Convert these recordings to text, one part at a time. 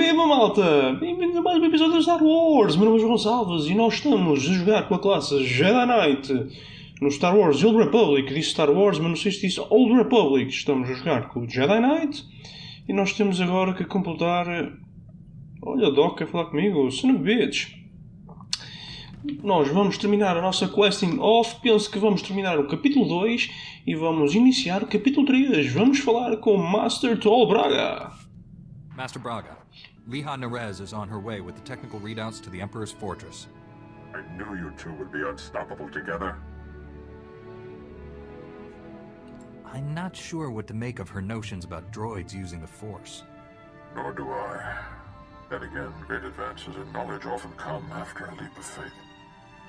Viva malta! Bem-vindos a mais um episódio de Star Wars! Meu nome é João Gonçalves e nós estamos a jogar com a classe Jedi Knight no Star Wars Old Republic. Disse Star Wars, mas não sei se disse Old Republic. Estamos a jogar com o Jedi Knight e nós temos agora que completar... Olha, o Doc quer falar comigo? Son of a bitch! Nós vamos terminar a nossa questing off. Penso que vamos terminar o capítulo 2 e vamos iniciar o capítulo 3. Vamos falar com Master Tol Braga. Master Braga, Liha Nerez is on her way with the technical readouts to the Emperor's fortress. I knew you two would be unstoppable together. I'm not sure what to make of her notions about droids using the Force. Nor do I. Then again, great advances in knowledge often come after a leap of faith.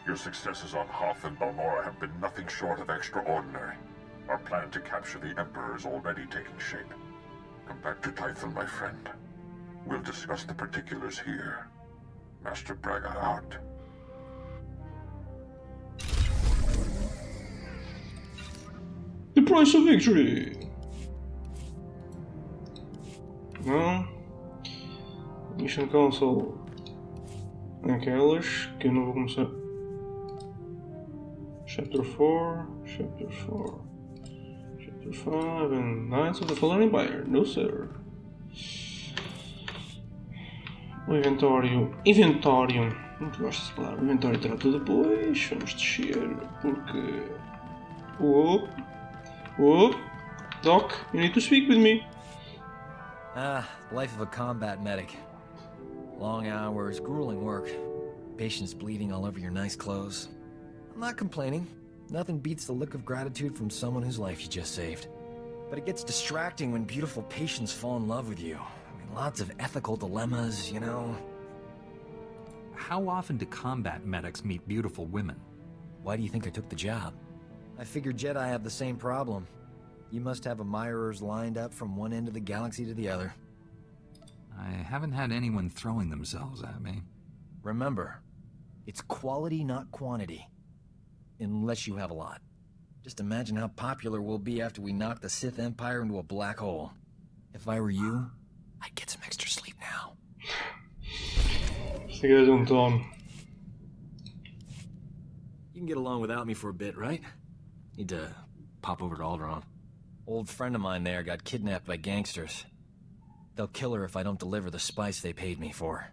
Your successes on Hoth and Balmora have been nothing short of extraordinary. Our plan to capture the Emperor is already taking shape. Come back to Tython, my friend. We'll discuss the particulars here. Master Braga out. The price of victory. Não. Mission Console. Aquelas que eu não vou começar. Chapter 4. Chapter 4. Chapter 5 and Knights of the Fallen Empire. No sir. O inventório. Inventório. Muito gosto dessa palavra. O inventório terá tudo depois. Vamos descer porque. Doc, you need to speak with me. Life of a combat medic. Long hours, grueling work. Patients bleeding all over your nice clothes. I'm not complaining. Nothing beats the look of gratitude from someone whose life you just saved. But it gets distracting when beautiful patients fall in love with you. I mean, lots of ethical dilemmas, you know. How often do combat medics meet beautiful women? Why do you think I took the job? I figured Jedi have the same problem. You must have admirers lined up from one end of the galaxy to the other. I haven't had anyone throwing themselves at me. Remember, it's quality, not quantity. Unless you have a lot. Just imagine how popular we'll be after we knock the Sith Empire into a black hole. If I were you, I'd get some extra sleep now. Este gajo é um tom. You can get along without me for a bit, right? Need to pop over to Alderaan. Old friend of mine there got kidnapped by gangsters. They'll kill her if I don't deliver the spice they paid me for.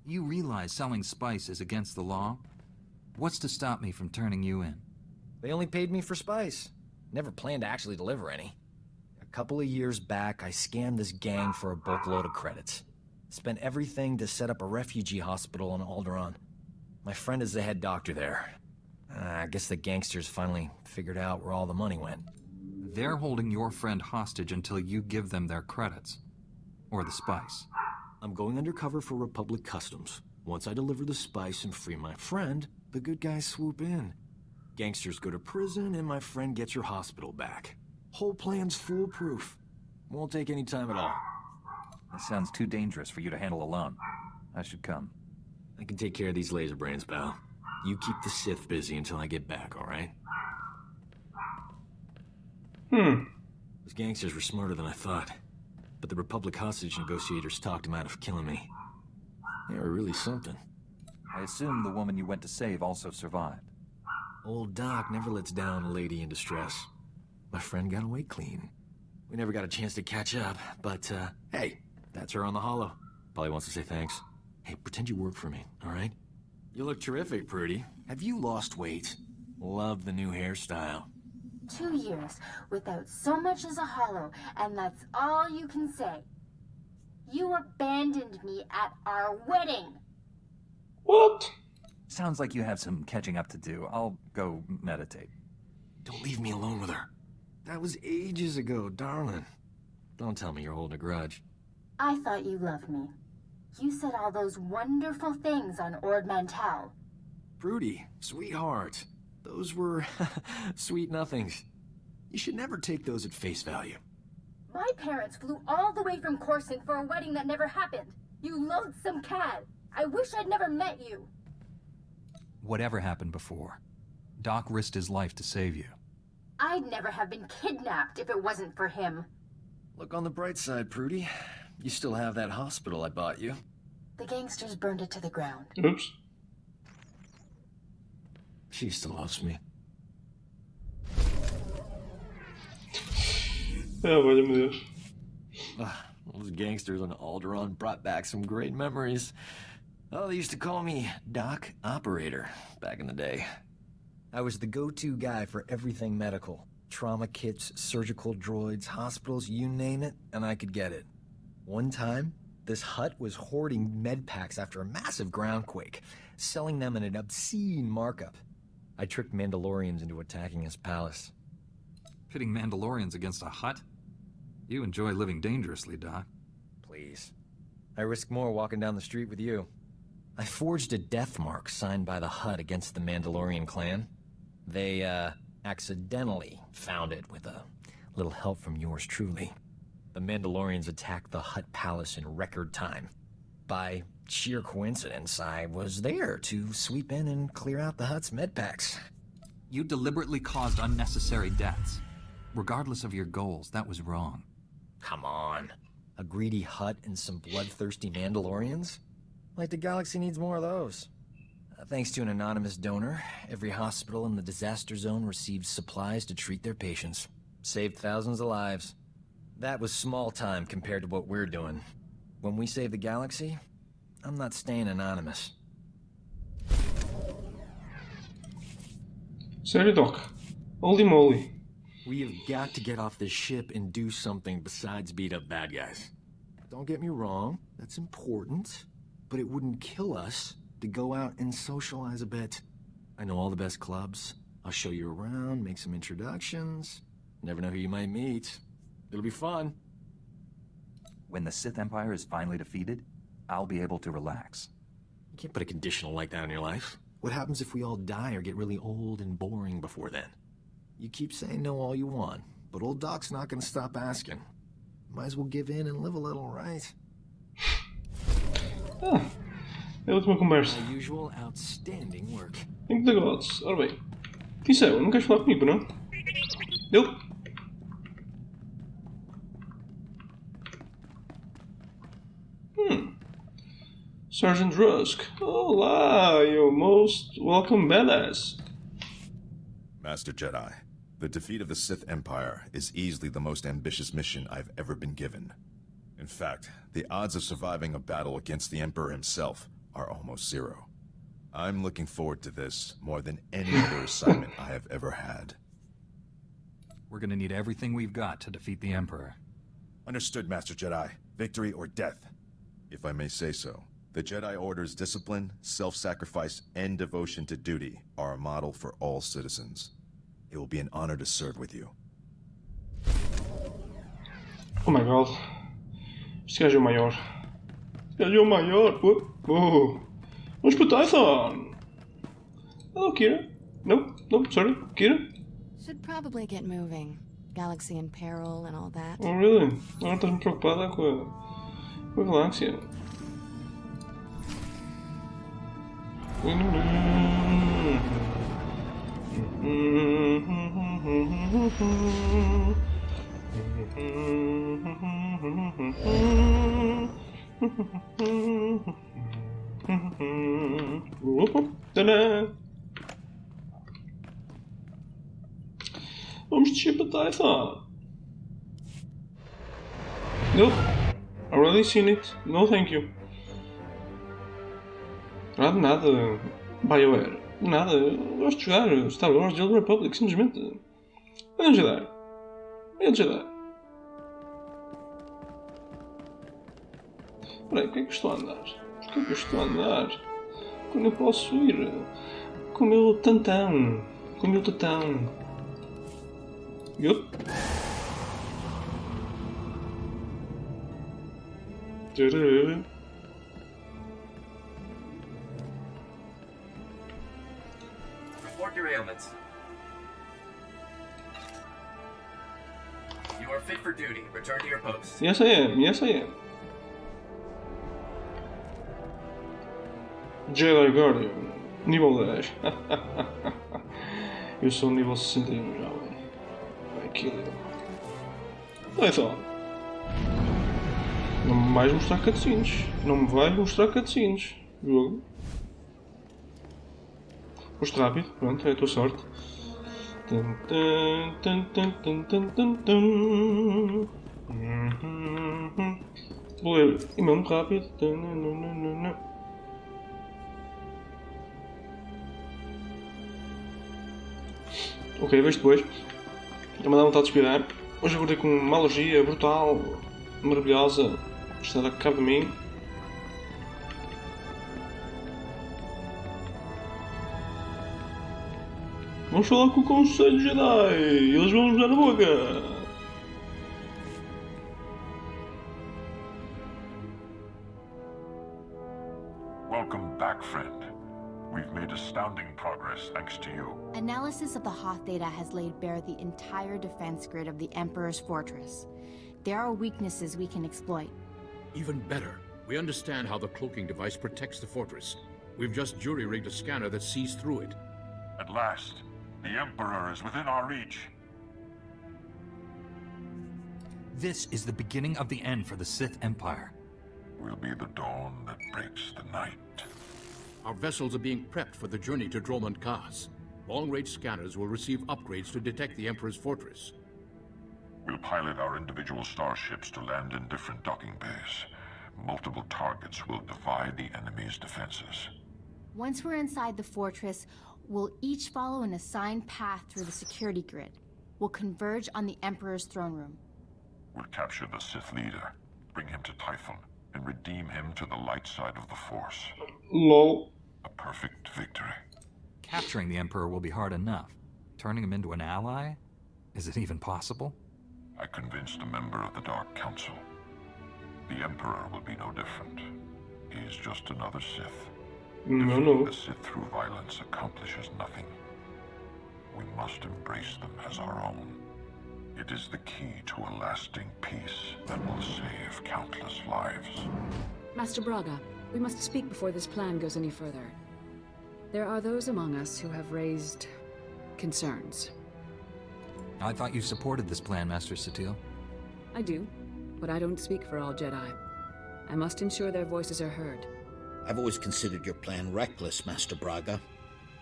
You realize selling spice is against the law? What's to stop me from turning you in? They only paid me for spice. Never planned to actually deliver any. A couple of years back, I scammed this gang for a bulk load of credits. Spent everything to set up a refugee hospital on Alderaan. My friend is the head doctor there. I guess the gangsters finally figured out where all the money went. They're holding your friend hostage until you give them their credits. Or the spice. I'm going undercover for Republic Customs. Once I deliver the spice and free my friend, the good guys swoop in. Gangsters go to prison and my friend gets your hospital back. Whole plan's foolproof. Won't take any time at all. This sounds too dangerous for you to handle alone. I should come. I can take care of these laser brains, pal. You keep the Sith busy until I get back, alright? Those gangsters were smarter than I thought. But the Republic hostage negotiators talked them out of killing me. They were really something. I assume the woman you went to save also survived. Old Doc never lets down a lady in distress. My friend got away clean. We never got a chance to catch up, but, hey, that's her on the holo. Probably wants to say thanks. Hey, pretend you work for me, alright? You look terrific, Prudy. Have you lost weight? Love the new hairstyle. 2 years without so much as a hollow, and that's all you can say. You abandoned me at our wedding. What? Sounds like you have some catching up to do. I'll go meditate. Don't leave me alone with her. That was ages ago, darling. Don't tell me you're holding a grudge. I thought you loved me. You said all those wonderful things on Ord Mantell. Prudy, sweetheart. Those were sweet nothings. You should never take those at face value. My parents flew all the way from Coruscant for a wedding that never happened. You loathsome cad. I wish I'd never met you. Whatever happened before, Doc risked his life to save you. I'd never have been kidnapped if it wasn't for him. Look on the bright side, Prudy. You still have that hospital I bought you? The gangsters burned it to the ground. Oops. She still loves me. Oh, valha-me Deus. Those gangsters on Alderaan brought back some great memories. Oh, they used to call me Doc Operator back in the day. I was the go-to guy for everything medical. Trauma kits, surgical droids, hospitals, you name it, and I could get it. One time, this hut was hoarding med packs after a massive groundquake, selling them at an obscene markup. I tricked Mandalorians into attacking his palace. Pitting Mandalorians against a hut? You enjoy living dangerously, Doc. Please. I risk more walking down the street with you. I forged a death mark signed by the hut against the Mandalorian clan. They, accidentally found it with a little help from yours truly. The Mandalorians attacked the hut palace in record time. By sheer coincidence, I was there to sweep in and clear out the hut's medpacks. You deliberately caused unnecessary deaths. Regardless of your goals, that was wrong. Come on. A greedy hut and some bloodthirsty Mandalorians? Like the galaxy needs more of those. Thanks to an anonymous donor, every hospital in the disaster zone received supplies to treat their patients. Saved thousands of lives. That was small time compared to what we're doing. When we save the galaxy, I'm not staying anonymous. Sério, Doc? Holy moly. We have got to get off this ship and do something besides beat up bad guys. Don't get me wrong, that's important, but it wouldn't kill us to go out and socialize a bit. I know all the best clubs. I'll show you around, make some introductions. Never know who you might meet. It'll be fun. When the Sith Empire is finally defeated, I'll be able to relax. You can't put a conditional like that on your life. What happens if we all die or get really old and boring before then? You keep saying no all you want, but old Doc's not gonna stop asking. Might as well give in and live a little, right? Ah, é a última conversa. My usual outstanding work. Thank the gods. Ora bem. Tinção, não queres falar comigo, não? Eu? Sergeant Rusk. Olá, you most welcome badass. Master Jedi, the defeat of the Sith Empire is easily the most ambitious mission I've ever been given. In fact, the odds of surviving a battle against the Emperor himself are almost zero. I'm looking forward to this more than any other assignment I have ever had. We're gonna need everything we've got to defeat the Emperor. Understood, Master Jedi. Victory or death. If I may say so, the Jedi Order's discipline, self-sacrifice, and devotion to duty are a model for all citizens. It will be an honor to serve with you. Oh my god. Este gajo é o maior. Este gajo é o maior. Oh. Vamos para Tython. Hello, Kira. No, sorry. Kira? Should probably get moving. Galaxy in peril and all that. Oh, really? Agora estás-me preocupada com a galáxia. Tadã! Vamos descer para Tython. Nope. Already seen it. No thank you. Nada. BioWare. Nada. Eu gosto de jogar Star Wars The Old Republic. Simplesmente. Olha o Jedi. Olha o Jedi. Peraí, porquê é que eu estou a andar? Porquê é que eu estou a andar? Quando eu posso ir com o meu tantão. Com o meu tatão. Yup. Tadã. Report your ailments. You are fit for duty. Return to your post. Yes, I am. Yes, I am. Jedi Guardian. Nível 10. Eu sou nível 61 já, velho. Vai, que legal. Tython. Não me vais mostrar cutscenes. Não me vais mostrar cutscenes. Jogo. Foste rápido, pronto, é a tua sorte. Vou ler e mesmo rápido. Ok, vejo depois. Já me dá vontade de expirar. Hoje acordei com uma alergia brutal, maravilhosa. Está a dar cabo de mim. Vamos falar com o Conselho Jedi. Eles vão nos dar na boca. Welcome back, friend. We've made astounding progress thanks to you. Analysis of the Hoth data has laid bare the entire defense grid of the Emperor's fortress. There are weaknesses we can exploit. Even better, we understand how the cloaking device protects the fortress. We've just jury-rigged a scanner that sees through it. At last, the Emperor is within our reach. This is the beginning of the end for the Sith Empire. Will be the dawn that breaks the night. Our vessels are being prepped for the journey to Dromund Kaas. Long-range scanners will receive upgrades to detect the Emperor's fortress. We'll pilot our individual starships to land in different docking bays. Multiple targets will divide the enemy's defenses. Once we're inside the fortress, we'll each follow an assigned path through the security grid. We'll converge on the Emperor's throne room. We'll capture the Sith leader, bring him to Tython, and redeem him to the light side of the Force. LOL. A perfect victory. Capturing the Emperor will be hard enough. Turning him into an ally? Is it even possible? I convinced a member of the Dark Council. The Emperor will be no different. He's just another Sith. Defeating the Sith through violence accomplishes nothing. We must embrace them as our own. It is the key to a lasting peace that will save countless lives. Master Braga, we must speak before this plan goes any further. There are those among us who have raised concerns. I thought you supported this plan, Master Satil. I do, but I don't speak for all Jedi. I must ensure their voices are heard. I've always considered your plan reckless, Master Braga.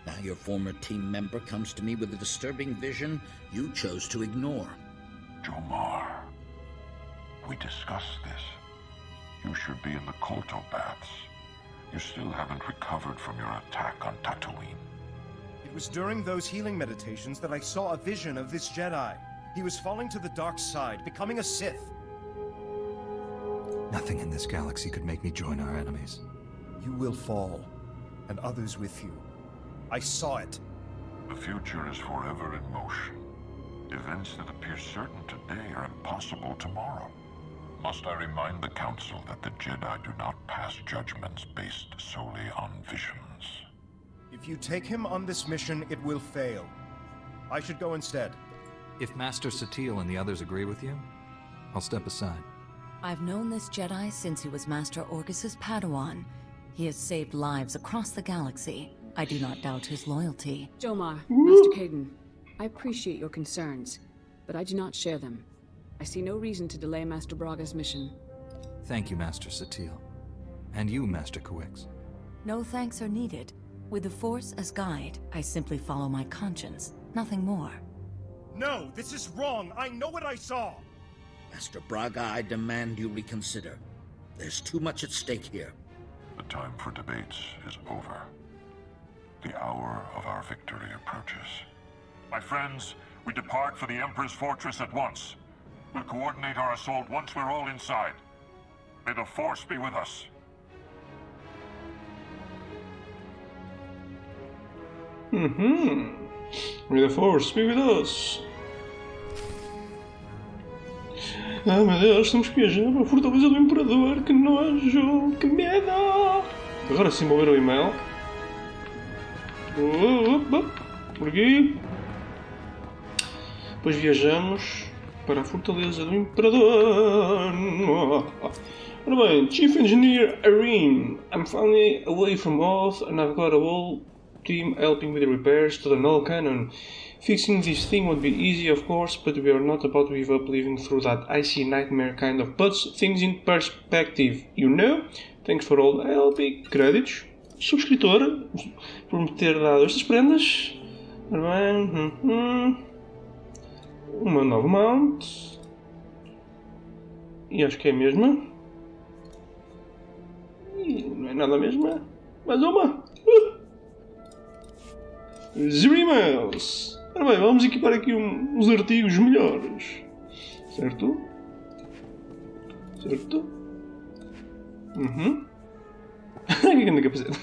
Now your former team member comes to me with a disturbing vision you chose to ignore. Jomar, we discussed this. You should be in the Kolto baths. You still haven't recovered from your attack on Tatooine. It was during those healing meditations that I saw a vision of this Jedi. He was falling to the dark side, becoming a Sith. Nothing in this galaxy could make me join our enemies. You will fall, and others with you. I saw it. The future is forever in motion. Events that appear certain today are impossible tomorrow. Must I remind the Council that the Jedi do not pass judgments based solely on visions? If you take him on this mission, it will fail. I should go instead. If Master Satil and the others agree with you, I'll step aside. I've known this Jedi since he was Master Orgus's Padawan. He has saved lives across the galaxy. I do not doubt his loyalty. Jomar, Master Caden, I appreciate your concerns, but I do not share them. I see no reason to delay Master Braga's mission. Thank you, Master Satil. And you, Master Kawix. No thanks are needed. With the Force as guide, I simply follow my conscience, nothing more. No, this is wrong. I know what I saw. Master Braga, I demand you reconsider. There's too much at stake here. The time for debates is over. The hour of our victory approaches. My friends, we depart for the Emperor's fortress at once. We'll coordinate our assault once we're all inside. May the Force be with us. May the Force be with us. Ah, meu Deus, temos que viajar para a fortaleza do Imperador. Que nojo, que medo! Agora sim vou ver o e-mail. Por aqui. Depois viajamos para a fortaleza do Imperador. Ora bem, Chief Engineer Irene. I'm finally away from Hoth and I've got a whole team helping with the repairs to the null cannon. Fixing this thing won't be easy, of course, but we are not about to give up living through that icy nightmare kind of puts things in perspective, you know? Thanks for all the help. Créditos. Subscritor, por me ter dado estas prendas. Uma nova mount. E acho que é a mesma. E não é nada a mesma. Mais uma. Zero emails. Ora bem, vamos equipar aqui uns artigos melhores. Certo? Certo? O que é que anda capacete?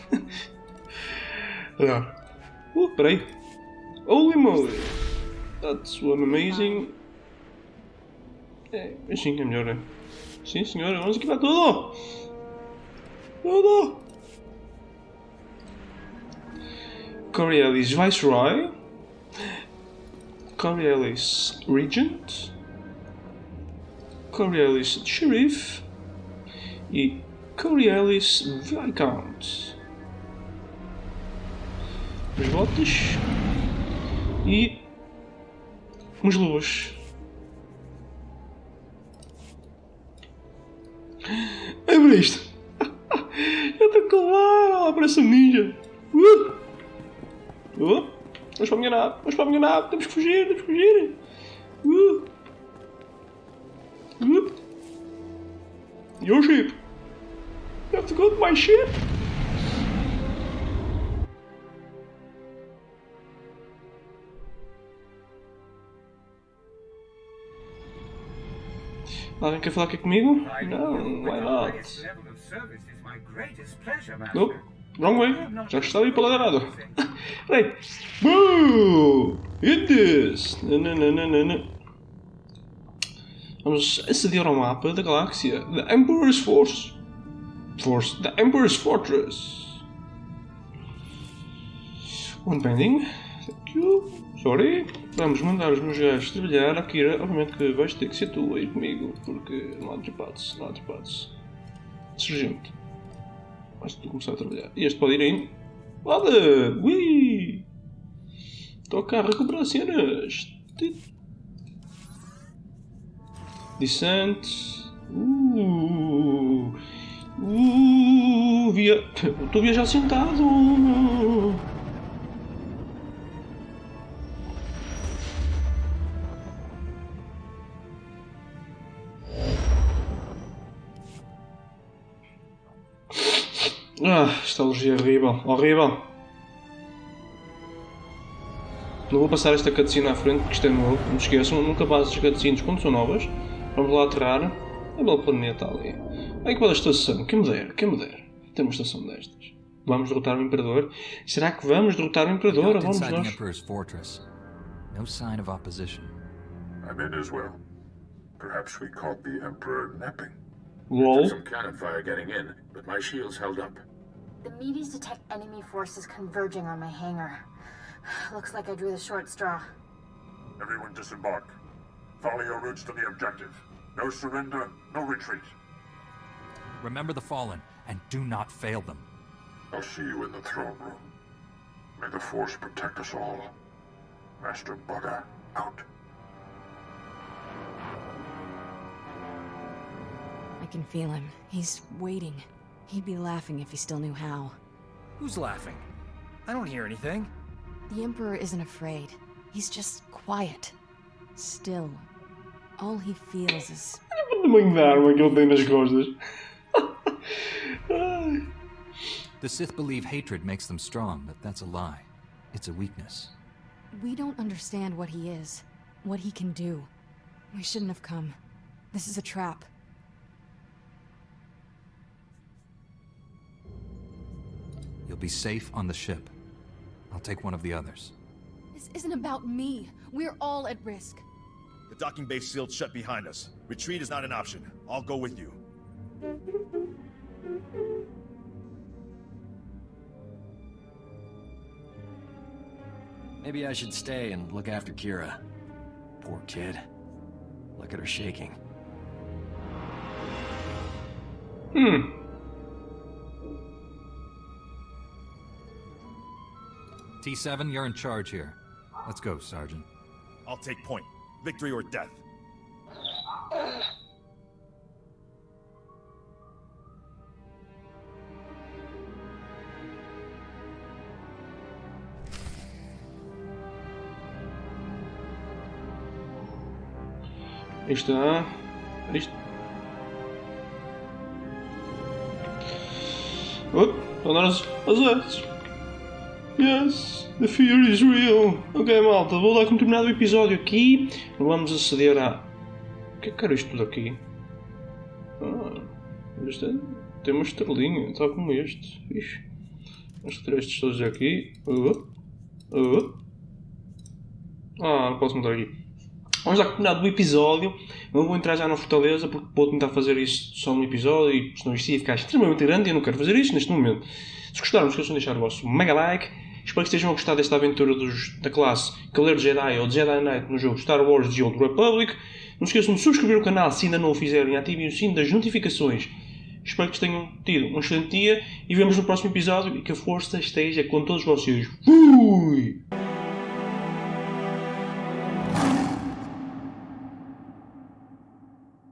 Peraí. Holy moly. That's one amazing. Assim é melhor, é? Sim, senhora, vamos equipar tudo! Tudo! Coriolis Viceroy. Coriolis Regent. Coriolis Sheriff. E Coriolis Viscount. As botas. E umas luvas. É para isto. Eu estou com lá, parece um ninja. Vamos para a minha nave, vamos para a minha nave, temos que fugir, temos que fugir. Your ship. You have to go to my ship. Alguém quer falar aqui comigo? Não, why not? Nope, wrong way. Já está ali para o lado errado. Peraí. Boo! Hit this! Vamos aceder ao mapa da galáxia. The Emperor's The Emperor's Fortress. One pending. Thank you. Sorry. Vamos mandar os meus gajos trabalhar. Akira, obviamente que vais ter que ser tu a ir comigo, porque não há outra hipótese, não há outra hipótese. Sargento, vais tu começar a trabalhar. E este pode ir aí. Pode! Ui! Toca a recuperar cenas. Descent. Estou a viajar sentado. Esta alergia é horrível, horrível. Não vou passar esta cutscene à frente porque isto é novo, não se esqueçam, nunca passo as cutscenes quando são novas. Vamos lá aterrar. É belo planeta ali. Aí qual é a estação? Quem me dera, quem me dera. Tem uma estação destas. Vamos derrotar o Imperador? Será que vamos derrotar o Imperador? Vamos nós. The Emperor's fortress. No sign of opposition. I'm in as well. Perhaps we caught the Emperor napping. Lol. Took some cannon fire getting in, but my shields held up. The meteors detect enemy forces converging on my hangar. Looks like I drew the short straw. Everyone disembark. Follow your routes to the objective. No surrender, no retreat. Remember the fallen, and do not fail them. I'll see you in the throne room. May the Force protect us all. Master Braga, out. I can feel him. He's waiting. He'd be laughing if he still knew how. Who's laughing? I don't hear anything. The Emperor isn't afraid. He's just quiet. Still. All he feels is... O tamanho da arma que ele tem nas costas. The Sith believe hatred makes them strong, but that's a lie. It's a weakness. We don't understand what he is. What he can do. We shouldn't have come. This is a trap. You'll be safe on the ship. I'll take one of the others. This isn't about me. We're all at risk. The docking bay sealed shut behind us. Retreat is not an option. I'll go with you. Maybe I should stay and look after Kira. Poor kid. Look at her shaking. T7, you're in charge here. Let's go, Sergeant. I'll take point. Victory or death. Está. Estão a dar as artes. Yes, the fear is real. Ok, malta, vou dar como terminado o episódio aqui. Vamos aceder a... O que é que era isto tudo aqui? Este tem uma estrelinha, tal como este. Ixi. Vamos retirar estes todos aqui. Não posso mudar aqui. Vamos dar terminado o episódio. Não vou entrar já na fortaleza porque vou tentar fazer isso só no episódio e senão isto ia ficar extremamente grande e eu não quero fazer isto neste momento. Se gostaram, não esqueçam de deixar o vosso mega like. Espero que estejam a gostar desta aventura da classe Cavaleiro Jedi ou Jedi Knight no jogo Star Wars The Old Republic. Não se esqueçam de subscrever o canal se ainda não o fizerem e ativem o sino das notificações. Espero que tenham tido um excelente dia e vemos no próximo episódio e que a força esteja com todos vocês. Fui!